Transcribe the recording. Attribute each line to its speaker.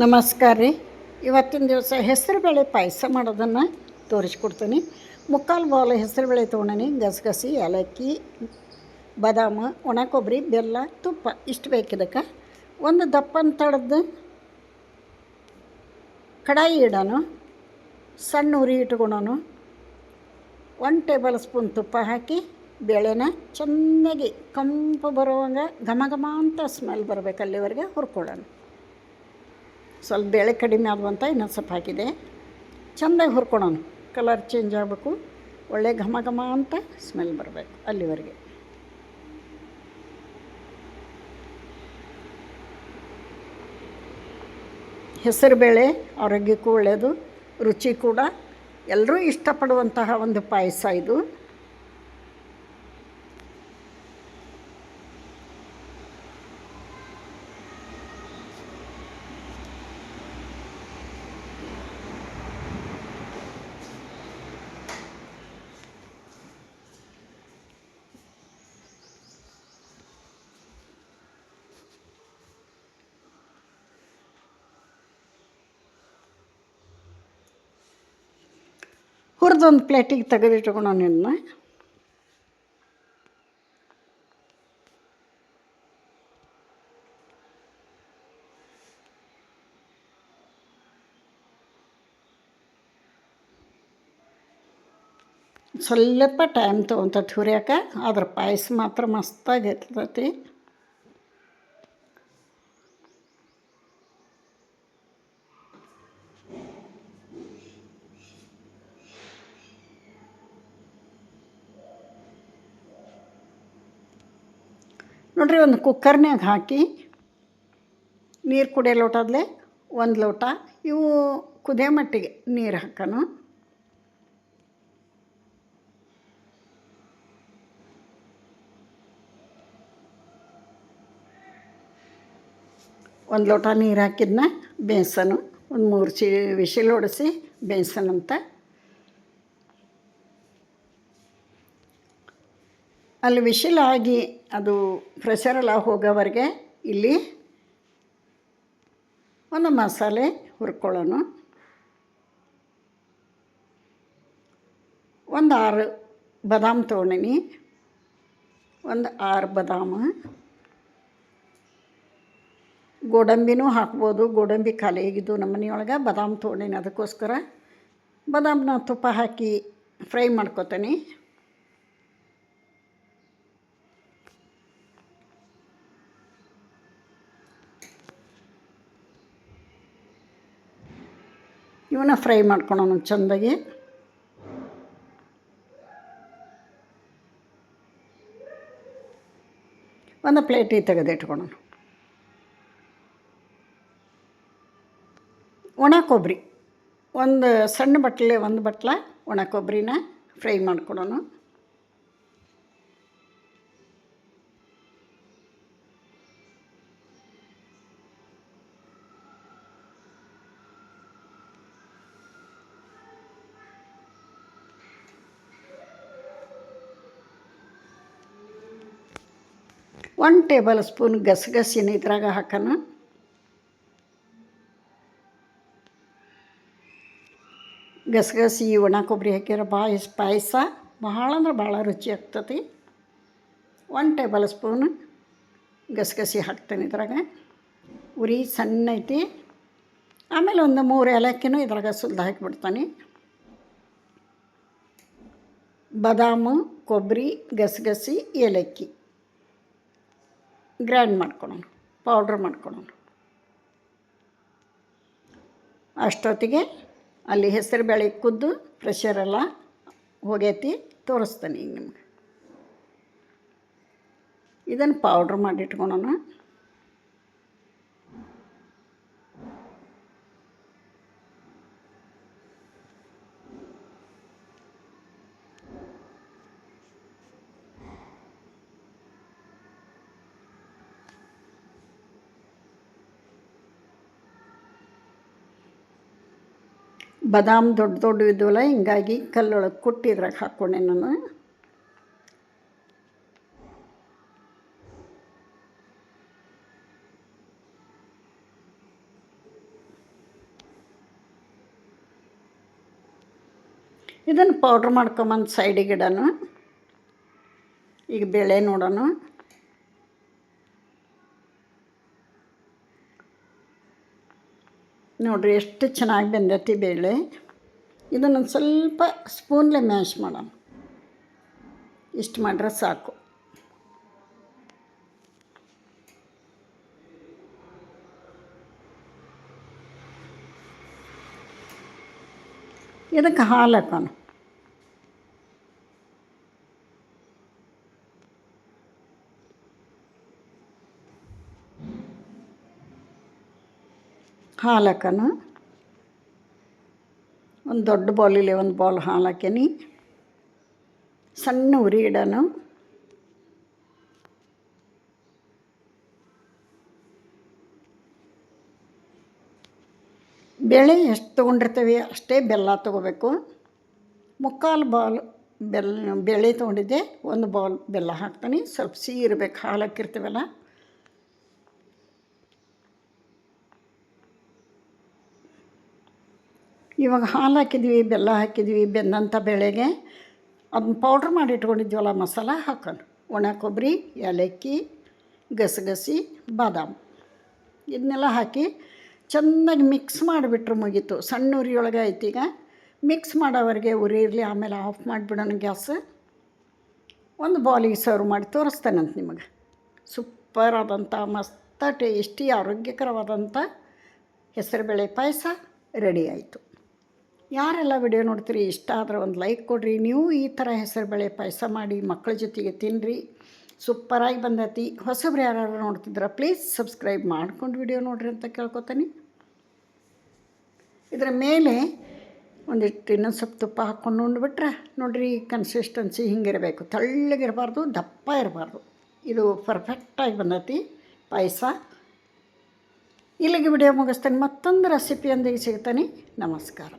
Speaker 1: ನಮಸ್ಕಾರ ರೀ. ಇವತ್ತಿನ ದಿವಸ ಹೆಸರುಬೇಳೆ ಪಾಯಸ ಮಾಡೋದನ್ನು ತೋರಿಸ್ಕೊಡ್ತೀನಿ. ಮುಕ್ಕಾಲು ಬೌಲ್ ಹೆಸರುಬೇಳೆ ತೊಗೊಂಡಿನಿ. ಗಸಗಸೆ, ಏಲಕ್ಕಿ, ಬಾದಾಮಿ, ಒಣ ಕೊಬ್ಬರಿ, ಬೆಲ್ಲ, ತುಪ್ಪ ಇಷ್ಟು ಬೇಕಿದ್ದಕ್ಕೆ. ಒಂದು ದಪ್ಪನ ತಳದ್ದು ಕಡಾಯಿ ಇಡೋನು, ಸಣ್ಣ ಉರಿ ಇಟ್ಕೊಳೋನು. 1 ಟೇಬಲ್ ಸ್ಪೂನ್ ತುಪ್ಪ ಹಾಕಿ ಬೇಳೆನ ಚೆನ್ನಾಗಿ ಕಂಪು ಬರುವಂಗೆ ಘಮ ಘಮ ಅಂತ ಸ್ಮೆಲ್ ಬರಬೇಕು, ಅಲ್ಲಿವರೆಗೆ ಹುರ್ಕೊಳ್ಳೋಣ. ಸ್ವಲ್ಪ ಬೇಳೆ ಕಡಿಮೆ ಆಗುವಂತ ಇನ್ನೊಂದು ಸ್ವಲ್ಪ ಹಾಕಿದೆ. ಚೆಂದಾಗಿ ಹುರ್ಕೊಳೋಣ. ಕಲರ್ ಚೇಂಜ್ ಆಗಬೇಕು, ಒಳ್ಳೆ ಘಮ ಘಮ ಅಂತ ಸ್ಮೆಲ್ ಬರಬೇಕು ಅಲ್ಲಿವರೆಗೆ. ಹೆಸರುಬೇಳೆ ಆರೋಗ್ಯಕ್ಕೂ ಒಳ್ಳೆಯದು, ರುಚಿ ಕೂಡ. ಎಲ್ಲರೂ ಇಷ್ಟಪಡುವಂತಹ ಒಂದು ಪಾಯಸ ಇದು. ಹುರಿದೊಂದು ಪ್ಲೇಟಿಗೆ ತೆಗೆದಿಟ್ಕೊಳೋಣ. ಇನ್ನು ಸ್ವಲ್ಪ ಟೈಮ್ ತೊಗೊತೈತಿ ಹುರಿಯೋಕೆ, ಅದ್ರ ಪಾಯಸ ಮಾತ್ರ ಮಸ್ತಾಗಿ ಇರ್ತೈತಿ. ನೋಡಿರಿ, ಒಂದು ಕುಕ್ಕರ್ನಾಗ ಹಾಕಿ ನೀರು ಕುಡಿಯೋ ಲೋಟದಲ್ಲೇ 1 ಲೋಟ ಇವು ಕುದಿಯೋ ಮಟ್ಟಿಗೆ ನೀರು ಹಾಕೋಣ. ಒಂದು ಲೋಟ ನೀರು ಹಾಕಿದ್ನ ಬೇಯಿಸೋಣ. ಒಂದು 3 ವಿಶಿಲ್ ಹೊಡಿಸಿ ಬೇಯಿಸೋಣಂತ. ಅಲ್ಲಿ ವಿಶಿಲ್ ಆಗಿ ಅದು ಪ್ರೆಷರೆಲ್ಲ ಹೋಗೋವರೆಗೆ ಇಲ್ಲಿ ಒಂದು ಮಸಾಲೆ ಹುರ್ಕೊಳ್ಳೋಣ. ಒಂದು 6 ಬಾದಾಮಿ ತೊಗೊಂಡಿನಿ. ಒಂದು 6 ಬಾದಾಮಿ. ಗೋಡಂಬಿನೂ ಹಾಕ್ಬೋದು, ಗೋಡಂಬಿ ಖಾಲಿ ಆಗಿದ್ದು ನಮ್ಮ ಮನೆಯೊಳಗೆ. ಬಾದಾಮಿ ತೊಗೊಂಡಿನಿ, ಅದಕ್ಕೋಸ್ಕರ ಬಾದಾಮನ್ನ ತುಪ್ಪ ಹಾಕಿ ಫ್ರೈ ಮಾಡ್ಕೊತೀನಿ. ಇವನ್ನ ಫ್ರೈ ಮಾಡ್ಕೊಳೋಣ ಚೆಂದಾಗಿ. ಒಂದು ಪ್ಲೇಟಿಗೆ ತೆಗೆದಿಟ್ಕೊಳೋಣ. ಒಣ ಕೊಬ್ಬರಿ ಒಂದು ಸಣ್ಣ ಬಟ್ಲೆ, 1 ಬಟ್ಲ ಒಣ ಕೊಬ್ಬರಿನ ಫ್ರೈ ಮಾಡ್ಕೊಳೋಣ. ಒಂದು ಟೇಬಲ್ ಸ್ಪೂನ್ ಗಸಗಸಿನ ಇದ್ರಾಗ ಹಾಕೋಣ. ಗಸಗಸಿ, ಒಣ ಕೊಬ್ಬರಿ ಹಾಕಿರೋ ಪಾಯಸ ಭಾಳ ಅಂದ್ರೆ ಭಾಳ ರುಚಿ ಆಗ್ತತಿ. 1 ಟೇಬಲ್ ಸ್ಪೂನ್ ಗಸಗಸಿ ಹಾಕ್ತೇನೆ ಇದ್ರಾಗ. ಉರಿ ಸಣ್ಣ ಐತಿ. ಆಮೇಲೆ ಒಂದು 3 ಏಲಕ್ಕಿನೂ ಇದ್ರಾಗ ಸುಲಿದು ಹಾಕಿಬಿಡ್ತಾನೆ. ಬಾದಾಮಿ, ಕೊಬ್ಬರಿ, ಗಸಗಸಿ, ಏಲಕ್ಕಿ ಗ್ರೈಂಡ್ ಮಾಡ್ಕೊಳ್ಳೋಣ, ಪೌಡ್ರ್ ಮಾಡ್ಕೊಳ್ಳೋಣ. ಅಷ್ಟೊತ್ತಿಗೆ ಅಲ್ಲಿ ಹೆಸರುಬೇಳೆ ಕುದ್ದು ಪ್ರೆಷರೆಲ್ಲ ಹೋಗೈತಿ, ತೋರಿಸ್ತಾನೆ ಈಗ ನಿಮ್ಗೆ. ಇದನ್ನು ಪೌಡ್ರ್ ಮಾಡಿಟ್ಕೊಳೋಣ. ಬಾದಾಮಿ ದೊಡ್ಡ ದೊಡ್ಡ ಇದ್ವಲ್ಲ, ಹಿಂಗಾಗಿ ಕಲ್ಲೊಳಗೆ ಕುಟ್ಟಿ ಇದ್ರಾಗ ಹಾಕ್ಕೊಂಡೆ ನಾನು. ಇದನ್ನು ಪೌಡ್ರ್ ಮಾಡ್ಕೊಂಬಂದು ಸೈಡಿಗೆ ಇಡೋಣ. ಈಗ ಬೇಳೆ ನೋಡೋಣ. ನೋಡಿರಿ ಎಷ್ಟು ಚೆನ್ನಾಗಿ ಬೆಂದೈತಿ ಬೇಳೆ. ಇದನ್ನೊಂದು ಸ್ವಲ್ಪ ಸ್ಪೂನ್ಲೆ ಮ್ಯಾಶ್ ಮಾಡೋಣ. ಇಷ್ಟು ಮಾಡ್ರೆ ಸಾಕು. ಇದಕ್ಕೆ ಹಾಲು ಹಾಕೋಣ. ಹಾಲು ಹಾಕೋಣ. ಒಂದು ದೊಡ್ಡ ಬೌಲಿಗೆ ಒಂದು ಬೌಲ್ ಹಾಲು ಹಾಕೀನಿ. ಸಣ್ಣ ಉರಿ ಇಡೋಣ. ಬೇಳೆ ಎಷ್ಟು ತೊಗೊಂಡಿರ್ತೀವಿ ಅಷ್ಟೇ ಬೆಲ್ಲ ತೊಗೋಬೇಕು. ಮುಕ್ಕಾಲು ಬೌಲ್ ಬೇಳೆ ತೊಗೊಂಡಿದ್ದೆ, ಒಂದು ಬೌಲ್ ಬೆಲ್ಲ ಹಾಕ್ತೀನಿ. ಸ್ವಲ್ಪ ಸಿಹಿ ಇರಬೇಕು, ಹಾಲು ಹಾಕಿರ್ತೀವಲ್ಲ. ಇವಾಗ ಹಾಲು ಹಾಕಿದ್ವಿ, ಬೆಲ್ಲ ಹಾಕಿದ್ವಿ. ಬೆಂದಂಥ ಬೇಳೆಗೆ ಅದನ್ನ ಪೌಡ್ರ್ ಮಾಡಿ ಇಟ್ಕೊಂಡಿದ್ವಲ್ಲ ಮಸಾಲ ಹಾಕೋಣ. ಒಣ ಕೊಬ್ಬರಿ, ಏಲಕ್ಕಿ, ಗಸಗಸೆ, ಬಾದಾಮಿ ಇದನ್ನೆಲ್ಲ ಹಾಕಿ ಚೆನ್ನಾಗಿ ಮಿಕ್ಸ್ ಮಾಡಿಬಿಟ್ರೆ ಮುಗೀತು. ಸಣ್ಣ ಉರಿಯೊಳಗೆ ಐತಿ. ಈಗ ಮಿಕ್ಸ್ ಮಾಡೋವರೆಗೆ ಉರಿ ಇರಲಿ, ಆಮೇಲೆ ಆಫ್ ಮಾಡಿಬಿಡೋಣ ಗ್ಯಾಸ್. ಒಂದು ಬೌಲಿಗೆ ಸರ್ವ್ ಮಾಡಿ ತೋರಿಸ್ತೇನಂತ ನಿಮಗೆ. ಸೂಪರ್ ಆದಂಥ ಮಸ್ತ ಟೇಸ್ಟಿ ಆರೋಗ್ಯಕರವಾದಂಥ ಹೆಸರುಬೇಳೆ ಪಾಯಸ ರೆಡಿ ಆಯಿತು. ಯಾರೆಲ್ಲ ವಿಡಿಯೋ ನೋಡ್ತೀರಿ, ಇಷ್ಟ ಆದರೆ ಒಂದು ಲೈಕ್ ಕೊಡಿರಿ. ನೀವು ಈ ಥರ ಹೆಸರುಬೇಳೆ ಪಾಯಸ ಮಾಡಿ ಮಕ್ಕಳ ಜೊತೆಗೆ ತಿನ್ನಿರಿ. ಸೂಪರಾಗಿ ಬಂದೈತಿ. ಹೊಸಬ್ರು ಯಾರು ನೋಡ್ತಿದ್ರೆ ಪ್ಲೀಸ್ ಸಬ್ಸ್ಕ್ರೈಬ್ ಮಾಡ್ಕೊಂಡು ವಿಡಿಯೋ ನೋಡಿರಿ ಅಂತ ಕೇಳ್ಕೊತೀನಿ. ಇದರ ಮೇಲೆ ಒಂದಿಷ್ಟು ಇನ್ನೊಂದು ಸ್ವಲ್ಪ ತುಪ್ಪ ಹಾಕ್ಕೊಂಡು ಉಂಡ್ಬಿಟ್ರೆ ನೋಡಿರಿ, ಕನ್ಸಿಸ್ಟೆನ್ಸಿ ಹಿಂಗಿರಬೇಕು. ತೆಳ್ಳಗಿರಬಾರ್ದು, ದಪ್ಪ ಇರಬಾರ್ದು. ಇದು ಪರ್ಫೆಕ್ಟಾಗಿ ಬಂದೈತಿ ಪಾಯಸ. ಇಲ್ಲಿಗೆ ವಿಡಿಯೋ ಮುಗಿಸ್ತೇನೆ. ಮತ್ತೊಂದು ರೆಸಿಪಿಯೊಂದಿಗೆ ಸಿಗ್ತಾನೆ. ನಮಸ್ಕಾರ.